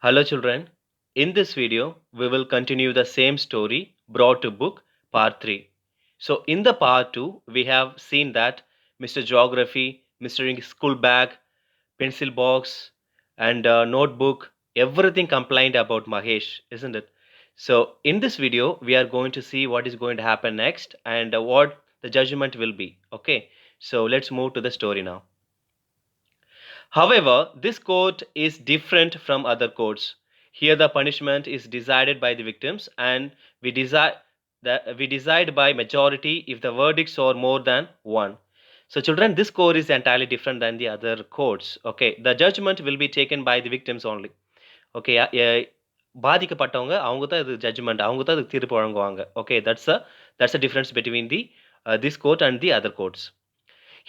Hello children, in this video we will continue the same story brought to book part 3. So in the part 2 we have seen that Mr. Geography, Mr. School Bag, pencil box and notebook, everything complained about Mahesh, isn't it? So in this video we are going to see what is going to happen next and what the judgment will be. Okay, so let's move to the story now. However, this court is different from other courts. Here the punishment is decided by the victims and we decide by majority if the verdicts are more than one. So children, this court is entirely different than the other courts. Okay, the judgment will be taken by the victims only. Okay, பாதிக்கப்பட்டவங்க அவங்க தான் இது judgement அவங்க தான் இதுக்கு தீர்ப்பு வழங்குவாங்க. Okay, that's a difference between the this court and the other courts.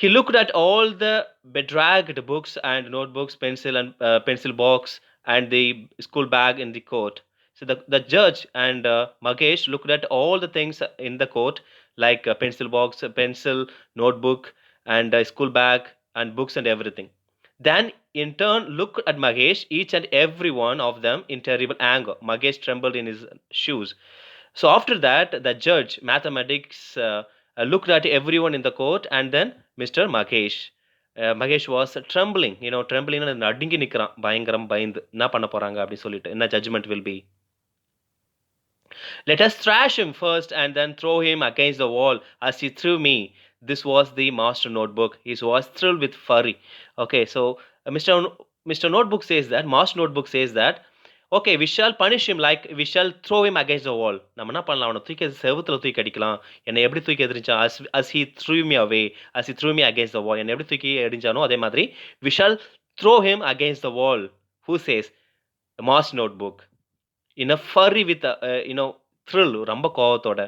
He looked at all the bedraggled books and notebooks, pencil box, and the school bag in the court. So the judge and Magesh looked at all the things in the court, like a pencil box, a pencil, notebook, and a school bag, and books and everything. Then, in turn, looked at Magesh, each and every one of them in terrible anger. Magesh trembled in his shoes. So after that, the judge, mathematics, looked at everyone in the court and then Mr. Magesh. Magesh was trembling, trembling நடுங்கி நிற்கிறான் பயங்கரம் பயந்து என்ன பண்ண போறாங்க அப்படின்னு சொல்லிட்டு என்ன judgement will be. Let us thrash him first and then throw him against the wall as he threw me. This was the master notebook. He was thrilled with fury. Okay, so Mr. Notebook says that, master notebook says that, okay, we shall punish him like we shall throw him against the wall. நம்ம என்ன பண்ணலாம் அவனை தூக்கி செவுத்துல தூக்கி அடிக்கலாம் என்னை எப்படி தூக்கி எதிரிச்சான் as he threw me away, as he threw me against the wall, என்னை எப்படி தூக்கி எடிஞ்சானோ அதே மாதிரி we shall throw him against the wall. Who says? The master notebook in a fury with thrill ரொம்ப கோவத்தோட.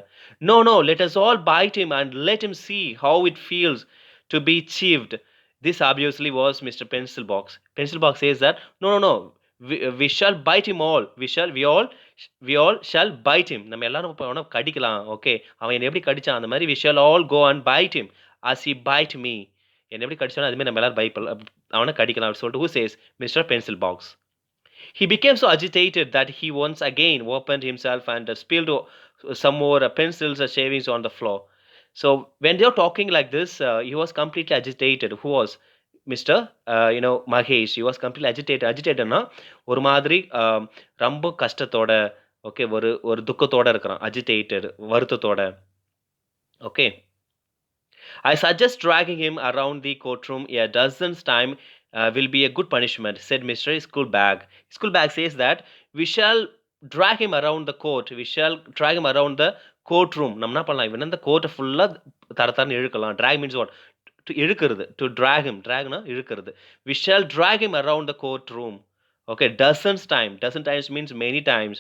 No, let us all bite him and let him see how it feels to be chieved. This obviously was Mr. Pencil box says that no, we shall bite him all. We all shall bite him. நம்ம எல்லாரும் அவனை கடிக்கலாம். Okay, அவன் என்ன எப்படி கடிச்சான் அந்த மாதிரி we shall all go and bite him as he bite me. என்ன எப்படி கடிச்சானோ அது மாதிரி நம்ம எல்லாரும் அவனை கடிக்கலாம் சொல்லிட்டு who says? Mr. Pencil box. He became so agitated that he once again opened himself and spilled some more pencils or shavings on the floor. So when they were talking like this, he was completely agitated. Who was? Mr. Mahesh. He was completely agitated. Agitatedனா ஒரு மாதிரி ரொம்ப கஷ்டத்தோட, okay, ஒரு துக்கத்தோட இருக்கிறான். Agitated, வருத்தத்தோட. Okay. I suggest dragging him around the courtroom a dozen times will be a good punishment, said Mr. Schoolbag. Schoolbag says that we shall drag him around the court. We shall drag him around the courtroom. நம்ம என்ன பண்ணலாம், இவன் இந்த கோர்ட்டை ஃபுல்லாக தரத்தரன்னு இழுக்கலாம். Drag means what? To இழுக்கிறது. To drag him. Dragனா இழுக்கிறது. We shall drag him around the courtroom. Okay, dozen times means many times.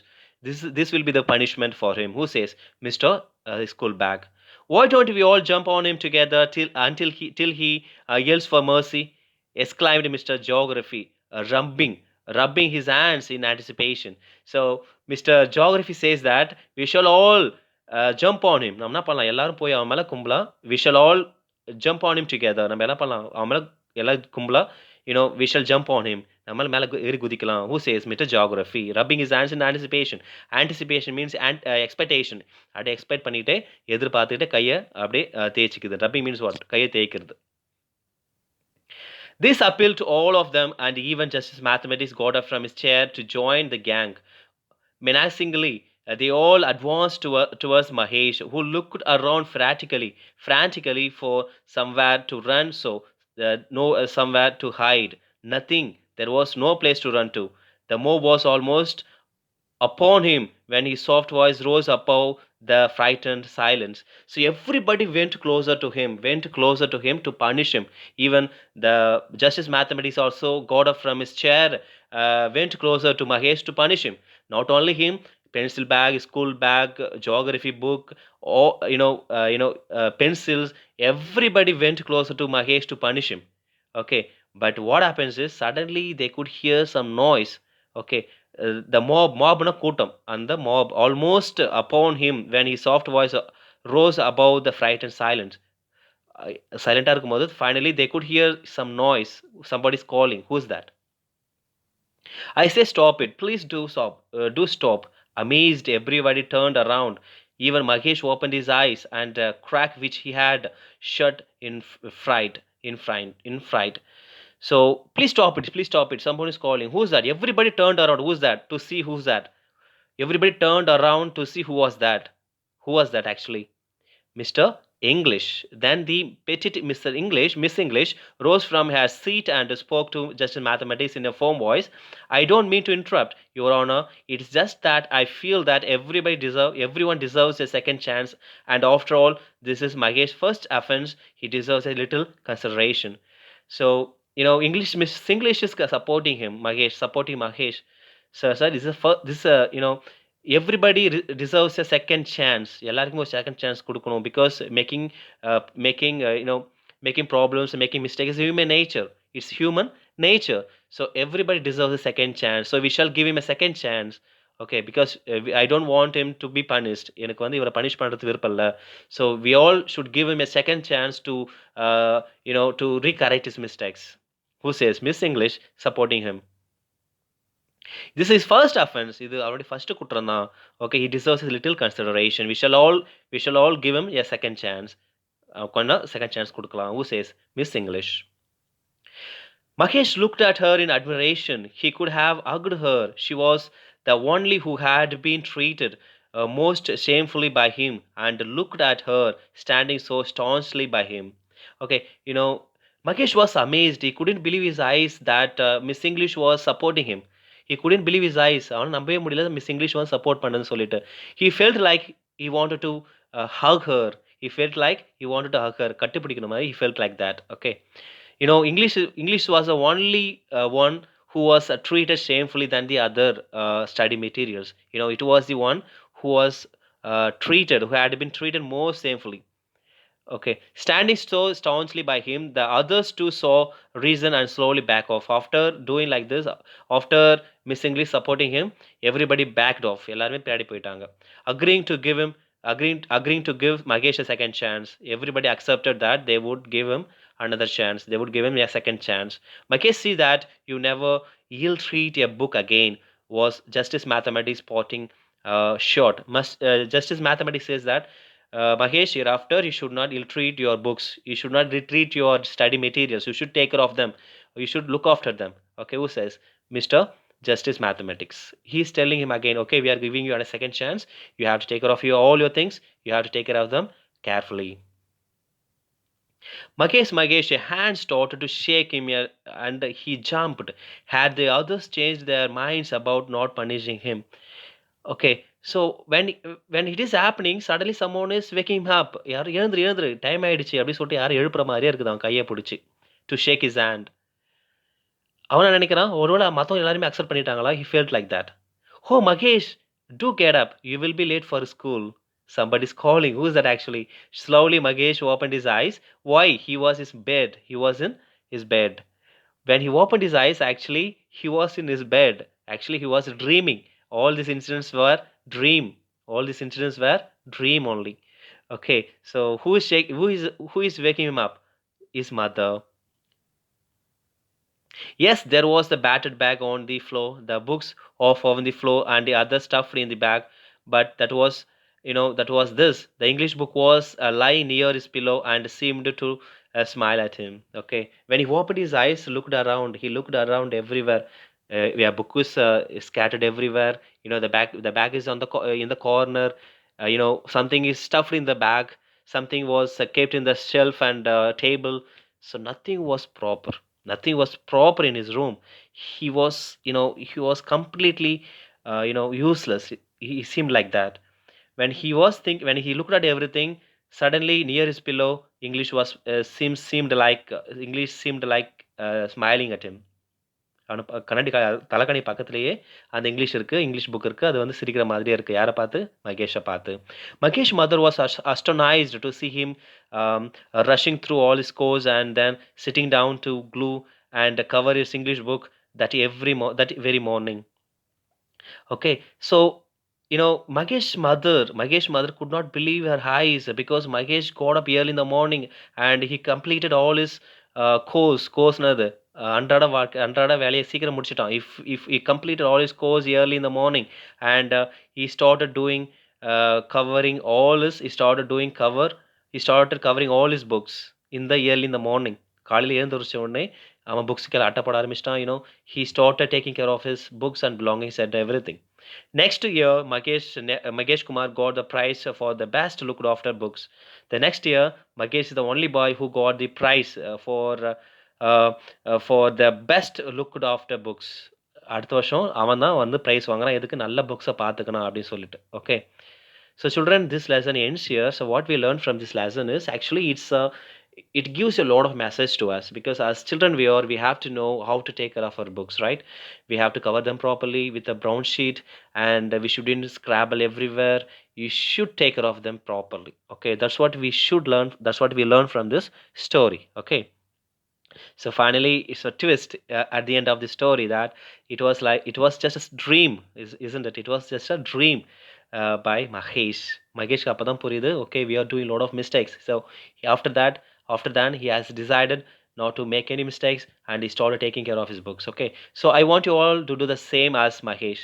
This will be the punishment for him. Who says? Mr. Schoolbag. Why don't we all jump on him together till he yells for mercy? Exclaimed Mr. Geography, rubbing his hands in anticipation. So Mr. Geography says that we shall all jump on him. நம்ம என்ன பண்ணலாம், எல்லாரும் போய் அவன் மேல கும்பலாம். We shall all jump on him together. நம்ம என்ன பண்ணலாம், அவன் மேல எல்லாரும் கும்பலாம். We shall jump on him. நம்ம மேல ஏறி குதிக்கலாம். Who says? Mr. Geography, rubbing his hands in anticipation. Anticipation means expectation. அப்படியே எக்ஸ்பெக்ட் பண்ணிட்டு எதிர்பார்த்துட்டு கையை அப்படியே தேய்ச்சிக்குது. Rubbing means what? கையை தேய்க்கிறது. This appealed to all of them, and even Justice Mathematics got up from his chair to join the gang. Menacingly, they all advanced towards Mahesh, who looked around frantically for somewhere to run, somewhere to hide. Nothing. There was no place to run to. The mob was almost upon him when his soft voice rose above the frightened silence. So everybody went closer to him to punish him. Even the Justice Mathematics also got up from his chair, went closer to Mahesh to punish him. Not only him, pencil bag, school bag, geography book, or pencils. Everybody went closer to Mahesh to punish him. Okay, but what happens is suddenly they could hear some noise. Okay, the mobna கூட்டம், and the mob almost upon him when his soft voice rose above the frightened silence. சைலண்டா இருக்கும்போது finally they could hear some noise. Somebody's calling. Who's that? I say stop it. Please do stop. Do stop. Amazed, everybody turned around. Even Mahesh opened his eyes and crack which he had shut in fright. In fright. So please stop it. Please stop it. Someone is calling. Who's that? Everybody turned around. Who's that? To see who's that. Everybody turned around to see who was that. Who was that actually? Mr. English. Then the petit Mr. English, Miss English, rose from her seat and spoke to Justice Mathematics in a firm voice. I don't mean to interrupt, Your Honor. It's just that I feel that everyone deserves a second chance, and after all, this is Magesh's first offense. He deserves a little consideration. So, English Miss English is supporting him, Mahesh, supporting Mahesh. So, sir, this is everybody deserves a second chance. எல்லாருக்கும் ஒரு second chance கொடுக்கணும் because making problems, making mistakes is human nature. It's human nature. So everybody deserves a second chance. So we shall give him a second chance. Okay, because I don't want him to be punished. எனக்கு வந்து இவரை punish பண்றது விருப்பம் இல்ல. So we all should give him a second chance to to recorrect his mistakes. Who says? Miss English supporting him. This is first offense. இது அவருடைய first குற்றம் தான். Okay, he deserves a little consideration. We shall all give him a second chance. கொண்டா second chance கொடுக்கலாம். Who says? Miss English. Mahesh looked at her in admiration. He could have hugged her. She was the only who had been treated most shamefully by him, and looked at her standing so staunchly by him. Okay, Mahesh was amazed. He couldn't believe his eyes that Miss English was supporting him. He couldn't believe his eyes. அவன் நம்பவே முடியல miss English வந்து support பண்ணுன்னு சொல்லிட்டு. He felt like he wanted to hug her. He felt like he wanted to hug her. கட்டிப்பிடிக்கணும் மாதிரி he felt like that. Okay. English was the only one who was treated shamefully than the other study materials. It was the one who was who had been treated more shamefully. Okay, standing so staunchly by him, the others too saw reason and slowly back off. After doing like this, after Miss English supporting him, everybody backed off. எல்லாருமே பின்னாடி போயிட்டாங்க. Agreeing to give him, agreeing to give Magesh a second chance. Everybody accepted that they would give him another chance. They would give him a second chance. Magesh see that you never ill-treat a book again. Was Justice Mathematics spotting short? Justice Mathematics says that Mahesh, hereafter you should not ill-treat your books. You should not retreat your study materials. You should take care of them. You should look after them. Okay, who says? Mr. Justice Mathematics. He's telling him again, okay, we are giving you a second chance. You have to take care of all your things. You have to take care of them carefully. Magesh, a hand started to shake him and he jumped. Had the others changed their minds about not punishing him? Okay, so when it is happening, suddenly someone is waking him up. யார் எழுந்துரு time ஆயிடுச்சு அப்படி சொல்லிட்டு யாரும் எழுப்புற மாதிரியே இருக்குது அவன் கையை பிடிச்சி டு ஷேக் his hand. அவன் நினைக்கிறான் ஒருவேளை மற்றவங்க எல்லாருமே அக்செப்ட் பண்ணிட்டாங்களா? He felt like that. Oh Magesh, do get up. You will be late for school. Somebody's calling. Who is that actually? Slowly Magesh opened his eyes. Why? He was in his bed. When he opened his eyes, actually he was in his bed. Actually he was dreaming. All these incidents were dream. All these incidents were dream only. Okay, so who is waking him up? His mother. Yes, there was the battered bag on the floor, the books off on the floor, and the other stuff in the bag. But that was this. The English book was lying near his pillow and seemed to smile at him. Okay, when he opened his eyes, looked around. He looked around everywhere. Yeah, book is scattered everywhere. The bag is on in the corner. Something is stuffed in the bag. Something was kept in the shelf and table. So nothing was proper. Nothing was proper in his room. He was completely useless. He seemed like that. When he looked at everything, suddenly near his pillow, English seemed like smiling at him. கண்ணாடி தலைக்கணி பக்கத்திலேயே அந்த English book இருக்கு. அது வந்து சிரிக்கிற மாதிரியே இருக்கு. யாரை பார்த்து? மகேஷை பார்த்து. Magesh mother was astonished to see him rushing through all his course and then sitting down to glue and cover his English book that very morning. Okay, so Magesh mother could not believe her eyes because Magesh got up early in the morning and he completed all his course. அன்றாட வேலையை சீக்கிரம் முடிச்சுட்டான். If he completed all his course early in the morning and he started doing covering all his he started doing cover he started covering all his books in the early in the morning. காலையில எழுந்திருச்ச உடனே அவன் புக்ஸ்க்கெல்லாம் அட்டை போட ஆரம்பிச்சிட்டான். He started taking care of his books and belongings and everything. Next year, Magesh Kumar got the prize for the best looked after books. The next year, Magesh is the only boy who got the prize uh, for the best looked after books. அடுத்த வருஷம் அவன் தான் வந்து price வாங்குறான். எதுக்கு? நல்ல புக்ஸை பார்த்துக்கணும் அப்படின்னு சொல்லிட்டு. Okay. So children, this lesson ends here. So what we learn from this lesson is actually it gives a lot of message to us, because as children we have to know how to take care of our books, right? We have to cover them properly with a brown sheet, and we shouldn't scrabble everywhere. You should take care of them properly. Okay, that's what we should learn. That's what we learn from this story. Okay. So finally, it's a twist at the end of the story that it was just a dream, isn't it? It was just a dream by Mahesh. Mahesh ka appadam puriyudu. Okay, we are doing a lot of mistakes. So after that, he has decided not to make any mistakes, and he started taking care of his books. Okay, so I want you all to do the same as Mahesh.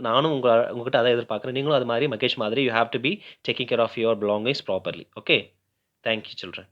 நானும் உங்ககிட்ட அதை எதிர்பார்க்குறேன். நீங்களும் அது மாதிரி மகேஷ் மாதிரி you have to be taking care of your belongings properly. Okay, thank you, children.